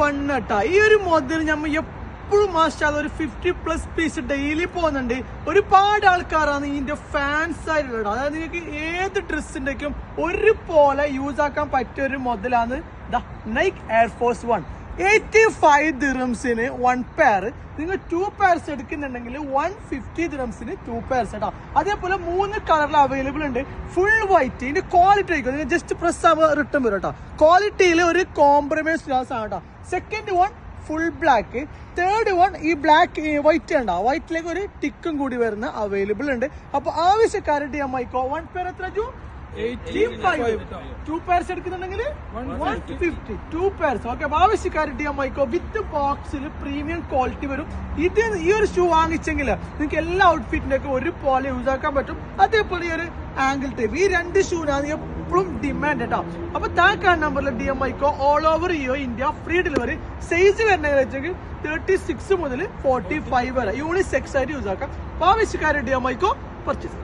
1 കേട്ടാ. ഈ ഒരു മോഡൽ നമ്മൾ എപ്പോഴും മാസ്റ്റാതെ ഒരു 50+ പീസ് ഡെയിലി പോകുന്നുണ്ട്. ഒരുപാട് ആൾക്കാരാണ് ഇതിന്റെ ഫാൻസ് ആയിട്ടുള്ളത്. അതായത് നിങ്ങൾക്ക് ഏത് ഡ്രസ്സിന്റെയും ഒരുപോലെ യൂസ് ആക്കാൻ പറ്റിയ ഒരു മോഡലാണ് നൈക്ക് എയർഫോഴ്സ് 1. 85 ദിറംസിന് 1 പെയർ. നിങ്ങൾ 2 പെയർസ് എടുക്കുന്നുണ്ടെങ്കിൽ 150 ദിറംസിന് 2 പെയർസ് കേട്ടോ. അതേപോലെ 3 കളറിൽ അവൈലബിൾ ഉണ്ട്. Full white. ഇതിന്റെ ക്വാളിറ്റി ആയിരിക്കും, നിങ്ങൾ ജസ്റ്റ് പ്രസ് ആവുക റിട്ടേൺ വരും കേട്ടോ. ക്വാളിറ്റിയിൽ ഒരു കോംപ്രമൈസ് ഗ്ലാസ് ആണ് കേട്ടോ. Second one full black. Third one ഈ ബ്ലാക്ക് വൈറ്റ് ഉണ്ടാവും. വൈറ്റിലേക്ക് ഒരു ടിക്കും കൂടി വരുന്ന അവൈലബിൾ ഉണ്ട്. അപ്പൊ ആവശ്യക്കാരുടെ അമ്മയ്ക്കോ 1 പെയർ എത്ര 85. 2 പെയർസ് എടുക്കുന്നുണ്ടെങ്കിൽ 150. 2 പെയർസ്. ഓക്കെ. ആവശ്യക്കാരുടെ അമ്മയ്ക്കോ വിത്ത് ബോക്സിൽ പ്രീമിയം ക്വാളിറ്റി വരും. ഈ ഒരു ഷൂ വാങ്ങിച്ചെങ്കിൽ നിങ്ങൾക്ക് എല്ലാ ഔട്ട്ഫിറ്റിന്റെ ഒക്കെ ഒരുപോലെ യൂസ് ആക്കാൻ പറ്റും. അതേപോലെ ഈ ഒരു ആംഗിൾ ടൈപ്പ്, ഈ 2 ഷൂനാണ് എപ്പോഴും ഡിമാൻഡ് കേട്ടോ. അപ്പൊ താഴെ നമ്പറിൽ DMIക്കോ all over India free delivery. Size വരുന്നത് വെച്ചെങ്കിൽ 36 മുതൽ 45 വരെ യൂണിസെക്സ് ആയിട്ട് യൂസ് ആക്കാം. അപ്പൊ ആവശ്യക്കാരുടെ DMIക്കോ പർച്ചേസ്.